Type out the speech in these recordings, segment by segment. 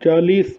40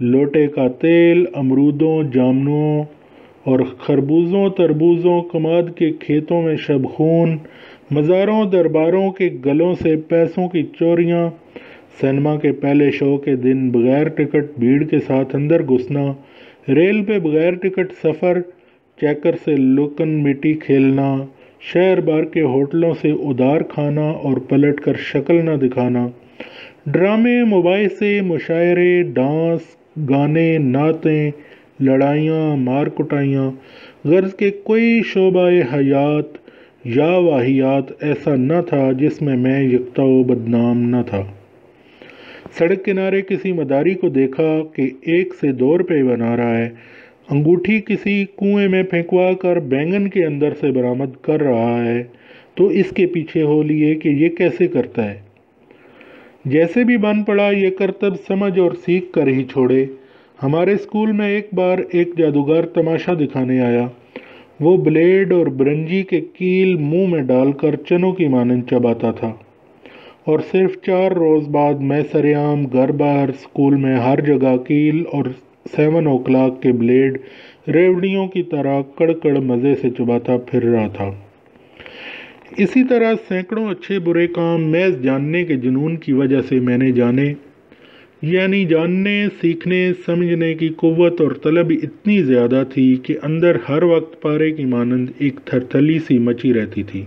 لوٹے کا تیل، امرودوں، جامنوں اور خربوزوں، تربوزوں، کماد کے کھیتوں میں شبخون، مزاروں درباروں کے گلوں سے پیسوں کی چوریاں، سینما کے پہلے شو کے دن بغیر ٹکٹ بھیڑ کے ساتھ اندر گھسنا، ریل پہ بغیر ٹکٹ سفر، چیکر سے لکن مٹی کھیلنا، شہر بار کے ہوٹلوں سے ادھار کھانا اور پلٹ کر شکل نہ دکھانا، ڈرامے، مباحثے، مشاعرے، ڈانس، گانے، نعتیں، لڑائیاں، مار کٹائیاں، غرض کہ کوئی شعبہ حیات یا واہیات ایسا نہ تھا جس میں یکتا و بدنام نہ تھا۔ سڑک کنارے کسی مداری کو دیکھا کہ 1 سے 2 روپے بنا رہا ہے، انگوٹھی کسی کنویں میں پھینکوا کر بینگن کے اندر سے برآمد کر رہا ہے تو اس کے پیچھے ہو لیے کہ یہ کیسے کرتا ہے۔ جیسے بھی بن پڑا یہ کرتب سمجھ اور سیکھ کر ہی چھوڑے۔ ہمارے اسکول میں ایک بار ایک جادوگر تماشا دکھانے آیا۔ وہ بلیڈ اور برنجی کے کیل منہ میں ڈال کر چنوں کی مانند چباتا تھا، اور صرف 4 روز بعد میں سرعام گھر باہر اسکول میں ہر جگہ کیل اور 7 o'clock کے بلیڈ ریوڑیوں کی طرح کڑکڑ مزے سے چباتا پھر رہا تھا۔ اسی طرح سینکڑوں اچھے برے کام محض جاننے کے جنون کی وجہ سے میں نے جانے، یعنی جاننے، سیکھنے، سمجھنے کی قوت اور طلب اتنی زیادہ تھی کہ اندر ہر وقت پارے کی مانند ایک تھرتھلی سی مچی رہتی تھی۔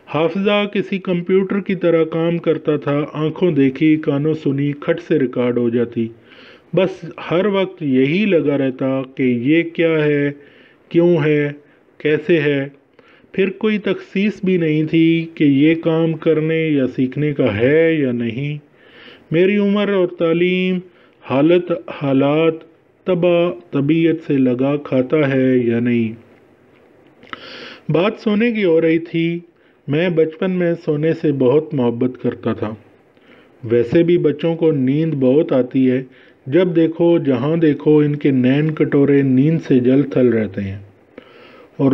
حافظہ کسی کمپیوٹر کی طرح کام کرتا تھا، آنکھوں دیکھی، کانوں سنی، کھٹ سے ریکارڈ ہو جاتی، بس ہر وقت یہی لگا رہتا کہ یہ کیا ہے، کیوں ہے، کیسے ہے۔ پھر کوئی تخصیص بھی نہیں تھی کہ یہ کام کرنے یا سیکھنے کا ہے یا نہیں۔ میری عمر اور تعلیم، حالات، طبیعت سے لگا کھاتا ہے یا نہیں۔ بات سونے کی ہو رہی تھی۔ میں بچپن میں سونے سے بہت محبت کرتا تھا۔ ویسے بھی بچوں کو نیند بہت آتی ہے، جب دیکھو جہاں دیکھو ان کے نین کٹورے نیند سے جل تھل رہتے ہیں، اور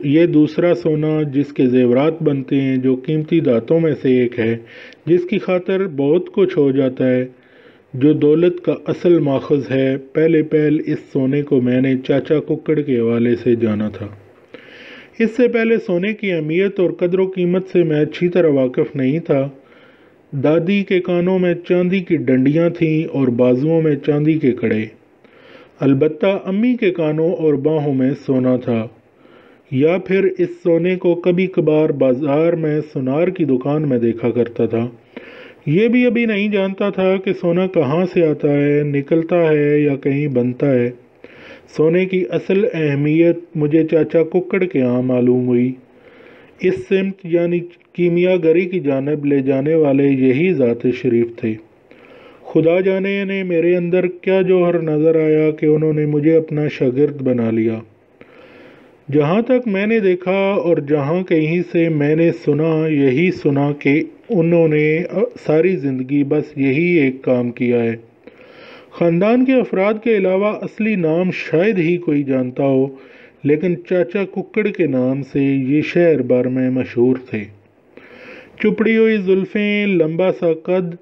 یہ دوسرا سونا جس کے زیورات بنتے ہیں، جو قیمتی دھاتوں میں سے ایک ہے، جس کی خاطر بہت کچھ ہو جاتا ہے، جو دولت کا اصل ماخذ ہے۔ پہلے اس سونے کو میں نے چاچا ککڑ کے حوالے سے جانا تھا۔ اس سے پہلے سونے کی اہمیت اور قدر و قیمت سے میں اچھی طرح واقف نہیں تھا۔ دادی کے کانوں میں چاندی کی ڈنڈیاں تھیں اور بازوؤں میں چاندی کے کڑے۔ البتہ امی کے کانوں اور باہوں میں سونا تھا، یا پھر اس سونے کو کبھی کبھار بازار میں سونار کی دکان میں دیکھا کرتا تھا۔ یہ بھی ابھی نہیں جانتا تھا کہ سونا کہاں سے آتا ہے، نکلتا ہے یا کہیں بنتا ہے۔ سونے کی اصل اہمیت مجھے چاچا ککڑ کے ہاں معلوم ہوئی۔ اس سمت یعنی کیمیا گری کی جانب لے جانے والے یہی ذات شریف تھے۔ خدا جانے نے میرے اندر کیا جوہر نظر آیا کہ انہوں نے مجھے اپنا شاگرد بنا لیا۔ جہاں تک میں نے دیکھا اور جہاں کہیں سے میں نے سنا، یہی سنا کہ انہوں نے ساری زندگی بس یہی ایک کام کیا ہے۔ خاندان کے افراد کے علاوہ اصلی نام شاید ہی کوئی جانتا ہو، لیکن چاچا ککڑ کے نام سے یہ شہر بھر میں مشہور تھے۔ چپڑی ہوئی زلفیں، لمبا سا قد،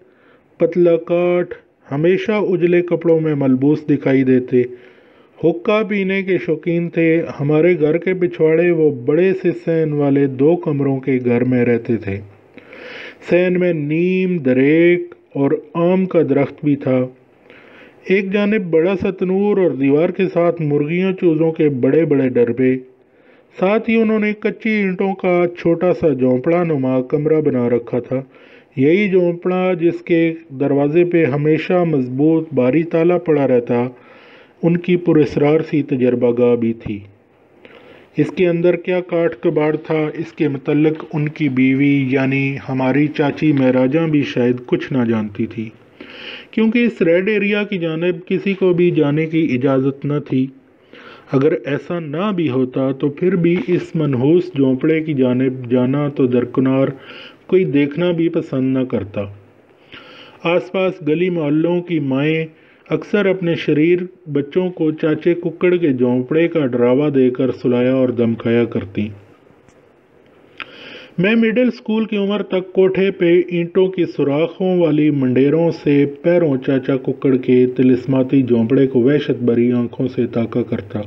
پتلا کاٹ، ہمیشہ اجلے کپڑوں میں ملبوس دکھائی دیتے، حقہ پینے کے شوقین تھے۔ ہمارے گھر کے پچھواڑے وہ بڑے سے سین والے 2 کمروں کے گھر میں رہتے تھے۔ سین میں نیم، دریک اور آم کا درخت بھی تھا۔ ایک جانب بڑا سا تنور اور دیوار کے ساتھ مرغیوں چوزوں کے بڑے بڑے ڈربے، ساتھ ہی انہوں نے کچی اینٹوں کا چھوٹا سا جھونپڑا نما کمرہ بنا رکھا تھا۔ یہی جھونپڑا جس کے دروازے پہ ہمیشہ مضبوط باری تالا پڑا رہتا، ان کی پراسرار سی تجربہ گاہ بھی تھی۔ اس کے اندر کیا کاٹ کباڑ تھا، اس کے متعلق ان کی بیوی یعنی ہماری چاچی مہراجاں بھی شاید کچھ نہ جانتی تھی، کیونکہ اس ریڈ ایریا کی جانب کسی کو بھی جانے کی اجازت نہ تھی۔ اگر ایسا نہ بھی ہوتا تو پھر بھی اس منحوس جھونپڑے کی جانب جانا تو درکنار کوئی دیکھنا بھی پسند نہ کرتا۔ آس پاس گلی محلوں کی مائیں اکثر اپنے شریر بچوں کو چاچے ککڑ کے جھونپڑے کا ڈراوا دے کر سلایا اور دمکایا کرتی۔ میں مڈل اسکول کی عمر تک کوٹھے پہ اینٹوں کی سوراخوں والی منڈیروں سے پیروں چاچا ککڑ کے طلسماتی جھونپڑے کو وحشت بھری آنکھوں سے تاکا کرتا۔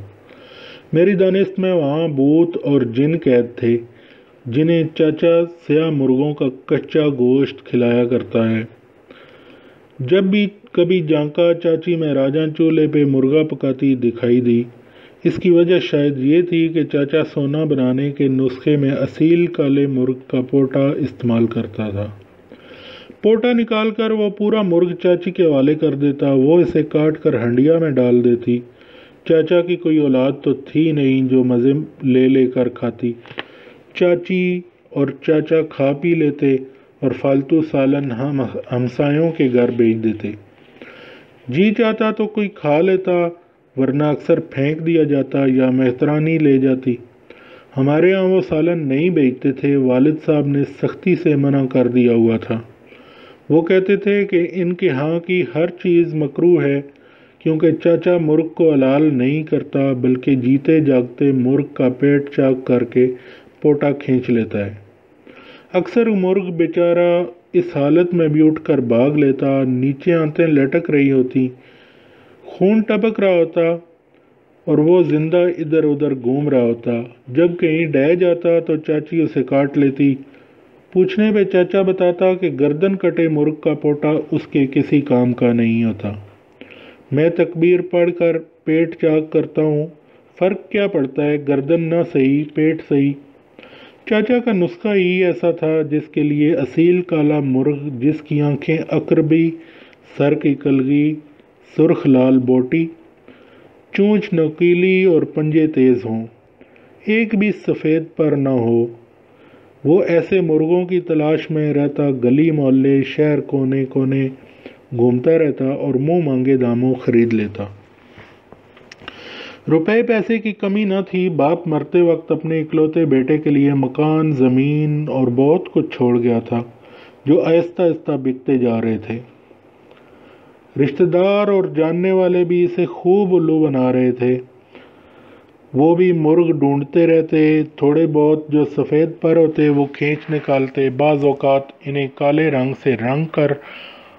میری دانست میں وہاں بھوت اور جن قید تھے جنہیں چاچا سیاہ مرغوں کا کچا گوشت کھلایا کرتا ہے۔ جب بھی کبھی جانکا چاچی مہاراجاں چولہے پہ مرغا پکاتی دکھائی دی، اس کی وجہ شاید یہ تھی کہ چاچا سونا بنانے کے نسخے میں اصیل کالے مرغ کا پوٹا استعمال کرتا تھا۔ پوٹا نکال کر وہ پورا مرغ چاچی کے حوالے کر دیتا، وہ اسے کاٹ کر ہنڈیا میں ڈال دیتی۔ چاچا کی کوئی اولاد تو تھی نہیں جو مزے لے لے کر کھاتی۔ چاچی اور چاچا کھا پی لیتے اور فالتو سالن ہم ہمسایوں کے گھر بھیج دیتے۔ جی چاہتا تو کوئی کھا لیتا، ورنہ اکثر پھینک دیا جاتا یا مہترانی لے جاتی۔ ہمارے ہاں وہ سالن نہیں بیچتے تھے، والد صاحب نے سختی سے منع کر دیا ہوا تھا۔ وہ کہتے تھے کہ ان کے ہاں کی ہر چیز مکروہ ہے، کیونکہ چاچا مرغ کو حلال نہیں کرتا بلکہ جیتے جاگتے مرغ کا پیٹ چاک کر کے پوٹا کھینچ لیتا ہے۔ اکثر مرغ بیچارہ اس حالت میں بھی اٹھ کر بھاگ لیتا، نیچے آنتیں لٹک رہی ہوتی، خون ٹپک رہا ہوتا اور وہ زندہ ادھر ادھر گھوم رہا ہوتا۔ جب کہیں ڈہ جاتا تو چاچی اسے کاٹ لیتی۔ پوچھنے پہ چاچا بتاتا کہ گردن کٹے مرغ کا پوٹا اس کے کسی کام کا نہیں ہوتا۔ میں تکبیر پڑھ کر پیٹ چاک کرتا ہوں، فرق کیا پڑتا ہے، گردن نہ صحیح پیٹ صحیح۔ چاچا کا نسخہ ہی ایسا تھا جس کے لیے اصیل کالا مرغ جس کی آنکھیں عقربی، سر کی کلگی، سرخ لال بوٹی، چونچ نوکیلی اور پنجے تیز ہوں، ایک بھی سفید پر نہ ہو، وہ ایسے مرغوں کی تلاش میں رہتا، گلی محلے شہر کونے کونے گھومتا رہتا اور منہ مانگے داموں خرید لیتا۔ روپے پیسے کی کمی نہ تھی، باپ مرتے وقت اپنے اکلوتے بیٹے کے لیے مکان، زمین اور بہت کچھ چھوڑ گیا تھا جو آہستہ آہستہ بکتے جا رہے تھے۔ رشتہ دار اور جاننے والے بھی اسے خوب الو بنا رہے تھے، وہ بھی مرغ ڈھونڈتے رہتے، تھوڑے بہت جو سفید پر ہوتے وہ کھینچ نکالتے، بعض اوقات انہیں کالے رنگ سے رنگ کر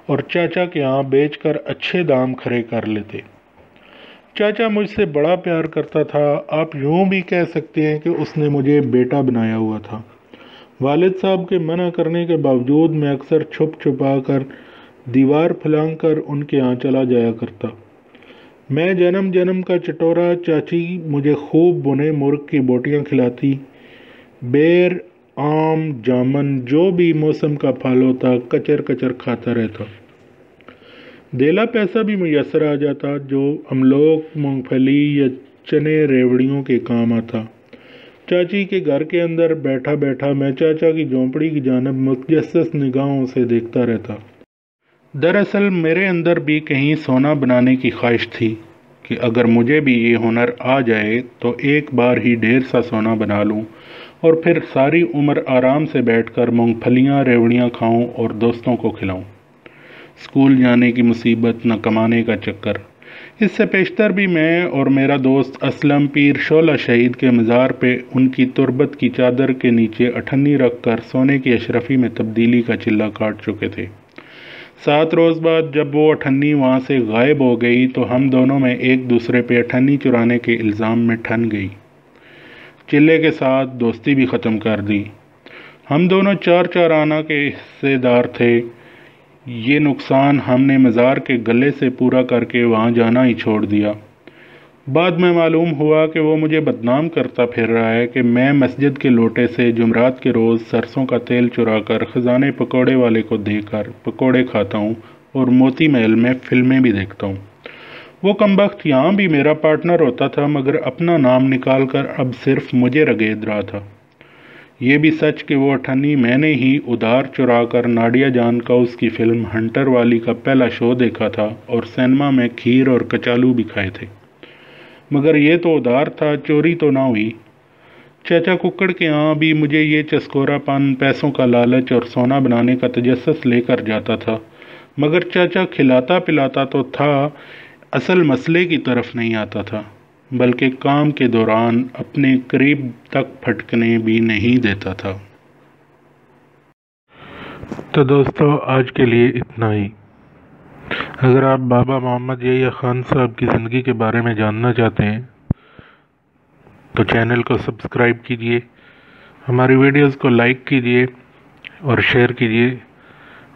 اور چاچا کے ہاں بیچ کر اچھے دام کھڑے کر لیتے۔ چاچا مجھ سے بڑا پیار کرتا تھا، آپ یوں بھی کہہ سکتے ہیں کہ اس نے مجھے بیٹا بنایا ہوا تھا۔ والد صاحب کے منع کرنے کے باوجود میں اکثر چھپ چھپا کر دیوار پھلانگ کر ان کے ہاں چلا جایا کرتا۔ میں جنم جنم کا چٹورا، چاچی مجھے خوب بنے مرغ کی بوٹیاں کھلاتی، بیر، آم، جامن، جو بھی موسم کا پھل ہوتا کچر کچر کھاتا رہتا۔ دھیلا پیسہ بھی میسر آ جاتا جو املوک، مونگ پھلی یا چنے ریوڑیوں کے کام آتا۔ چاچی کے گھر کے اندر بیٹھا بیٹھا میں چاچا کی جھونپڑی کی جانب متجسس نگاہوں سے دیکھتا رہتا۔ دراصل میرے اندر بھی کہیں سونا بنانے کی خواہش تھی کہ اگر مجھے بھی یہ ہنر آ جائے تو ایک بار ہی ڈھیر سا سونا بنا لوں اور پھر ساری عمر آرام سے بیٹھ کر مونگ پھلیاں ریوڑیاں کھاؤں اور دوستوں کو کھلاؤں۔ اسکول جانے کی مصیبت، نہ کمانے کا چکر۔ اس سے پیشتر بھی میں اور میرا دوست اسلم پیر شعلہ شہید کے مزار پہ ان کی تربت کی چادر کے نیچے اٹھنی رکھ کر سونے کی اشرفی میں تبدیلی کا چلہ کاٹ چکے تھے۔ 7 روز بعد جب وہ اٹھنی وہاں سے غائب ہو گئی تو ہم دونوں میں ایک دوسرے پہ اٹھنی چرانے کے الزام میں ٹھن گئی۔ چلے کے ساتھ دوستی بھی ختم کر دی۔ ہم دونوں 4 آنا کے حصے دار تھے۔ یہ نقصان ہم نے مزار کے گلے سے پورا کر کے وہاں جانا ہی چھوڑ دیا۔ بعد میں معلوم ہوا کہ وہ مجھے بدنام کرتا پھر رہا ہے کہ میں مسجد کے لوٹے سے جمعرات کے روز سرسوں کا تیل چرا کر خزانے پکوڑے والے کو دے کر پکوڑے کھاتا ہوں اور موتی محل میں فلمیں بھی دیکھتا ہوں۔ وہ کمبخت یہاں بھی میرا پارٹنر ہوتا تھا مگر اپنا نام نکال کر اب صرف مجھے رگید رہا تھا۔ یہ بھی سچ کہ وہ اٹھنی میں نے ہی ادھار چرا کر ناڈیا جان کا اس کی فلم ہنٹر والی کا پہلا شو دیکھا تھا اور سینما میں کھیر اور کچالو بھی کھائے تھے، مگر یہ تو ادھار تھا، چوری تو نہ ہوئی۔ چاچا ککڑ کے ہاں بھی مجھے یہ چسکورا پن، پیسوں کا لالچ اور سونا بنانے کا تجسس لے کر جاتا تھا، مگر چاچا کھلاتا پلاتا تو تھا، اصل مسئلے کی طرف نہیں آتا تھا، بلکہ کام کے دوران اپنے قریب تک پھٹکنے بھی نہیں دیتا تھا۔ تو دوستو آج کے لیے اتنا ہی۔ اگر آپ بابا محمد یحییٰ خان صاحب کی زندگی کے بارے میں جاننا چاہتے ہیں تو چینل کو سبسکرائب کیجئے، ہماری ویڈیوز کو لائک کیجئے اور شیئر کیجئے،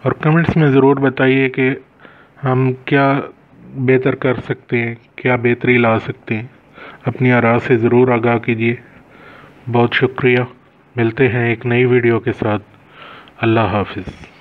اور کمنٹس میں ضرور بتائیے کہ ہم کیا بہتر کر سکتے ہیں، کیا بہتری لا سکتے ہیں۔ اپنی آراء سے ضرور آگاہ کیجئے۔ بہت شکریہ، ملتے ہیں ایک نئی ویڈیو کے ساتھ۔ اللہ حافظ۔